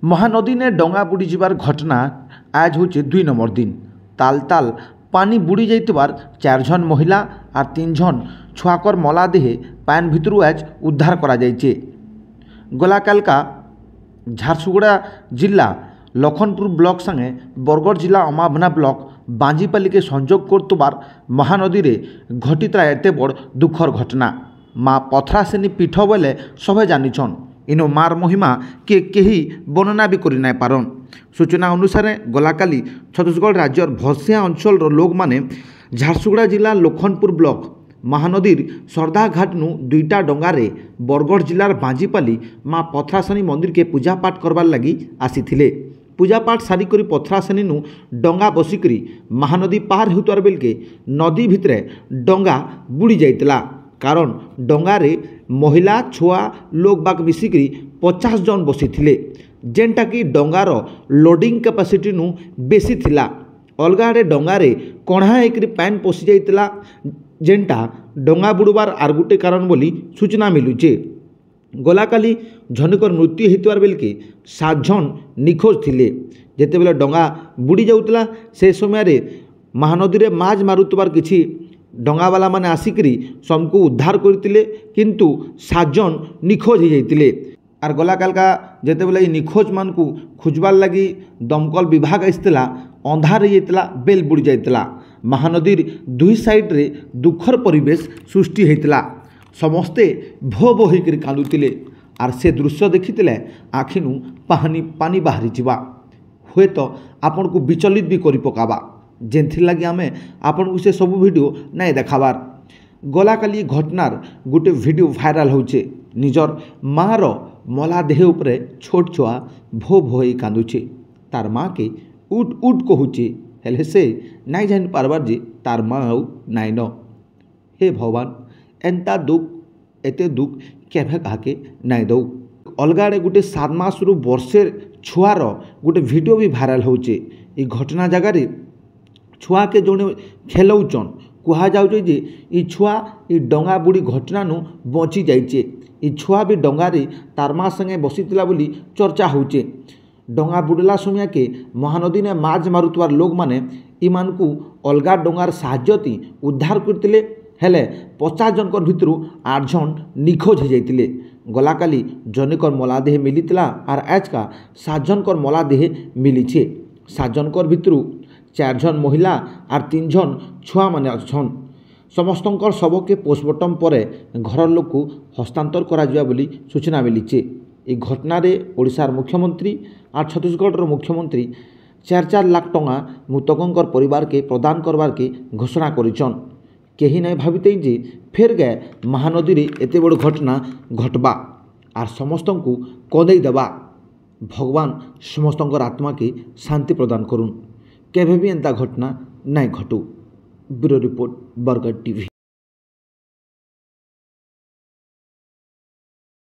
महानदी ने डंगा बुड़ी जीवार घटना आज हूँ 2 नंबर दिन। ताल ताल पानी बुड़ी जाइतबार 4 जन महिला और 3 जन छुआकर मला देहे पान भितरू आज उद्धार करा जाइछे। गलाकालका झारसुगुड़ा जिला लखनपुर ब्लॉक संगे बरगढ़ जिला अमाभना ब्लॉक बांजीपाली के संजोग करतुबार महानदी रे घटिता एते बड़ दुखर घटना। माँ पथरासेनी पीठ बोले सभे जानिछन। इनो मार महिमा के केही वर्णना भी करि नाय पारन। सूचना अनुसार गलाकाली छत्तीसगढ़ राज्यर भसिया अंचल लोक माने झारसुगुड़ा जिला लखनपुर ब्लॉक महानदीर सरदा घाटनु 2टा डंगारे बरगढ़ जिलार बांजीपाली माँ पथरासेनी मंदिर के पूजा पाठ करबार लगी आसीथिले। पूजा पाठ सारी करी पथरासेनी डंगा बसिकरी महानदी पार हेउतार बेलके नदी भितरे डंगा बुड़ी जाइतला। कारण डंगारे महिला छुआ लोक बाग मिसिकरी 50 जन बसिथिले, जेनटा कि डंगार लोडिंग कैपेसिटी नु बेसी थिला। अलगा आड़े डंगारे कणा एकरी पैन पशि जाइतला, जेनटा डंगा बुड़बार आर गुटे कारण बोली सूचना मिलुचे। गलाकाली झनकर मृत्यु हेतुआर बेलके 7 जन निखोज थिले। जेते बेले डंगा बुड़ी जाउतला से समय महानदी रे माछ मारुतबार किछि डंगावाला माने आसिकरी सबको उद्धार करतिले, किंतु 7 जन निखोज हो जाइतिले। आर गलाकालका जेते बेले निखोज मान को खोजबार लगी दमकल विभाग आइतला, अंधार हो जाइतला, बेल बुड़ी जाइतला। महानदीर 2 साइड रे दुखर परिवेश सृष्टि होइतला। समस्ते भो भो होकर कांदुतिले आर से दृश्य देखितिले आखिनु पानी बाहरी जिबा। हुए तो आपन को विचलित भी करि पकाबा, जेनथि लगी आमे आपन को से सब वीडियो नहीं देखाबार। गलाकाली घटनार गोटे वीडियो भाइराल होचे। निजर माँ रो मला देह उपरे छोट छुआ भो भो होई कांदुचे। तार माँ के उठ उठ कहूचे, हेले से नहीं जान पारबार जे तार माँ आउ नाई न। हे भगवान, एंता दुख एते दुख केभे काके नाई दौ। अलगा आड़े गोटे 7 मास रु वर्षे छुआर गोटे वीडियो भी भाइराल होचे। ये घटना जगार छुआ के जोड़े खेलौचन कह जाऊे जे ये छुआ ये डंगा बुड़ी घटना नु बची जाइए। ये छुआ भी डंगारे तार माँ संगे बसीला बोली चर्चा होचे। डंगा बुड़ला समय के महानदी ने माछ मारुतवार लोक माने इमान को अलगा डंगार साहाय्यती उद्धार करतिले, हेले 50 जनकर भितरु 8 जन निखोज हो जाइतिले। गलाकाली जनेकर मलादेह मिलितला आर आजका 7 जनकर मलादेह मिलीछे। 7 जनकर भितरु 4 जन महिला और 3 जन छुआ माने अछन। समस्तंकर शव के पोस्टमार्टम पर घर लोक को हस्तांतर करा जिया बोली सूचना मिलीचे। ए घटना रे ओडिशार मुख्यमंत्री और छत्तीसगढ़ मुख्यमंत्री 4-4 लाख टंका मृतकंकर परिवार के प्रदान करबार के घोषणा करिछन। केही नहीं भाविते जे फेर गए महानदी रे एते बड़ घटना घटबा आर समस्त को कदई देबा। भगवान समस्तंकर आत्मा के शांति प्रदान करुन, केभे भी एंता घटना नहीं घटू। Bureau report, Bargarh TV.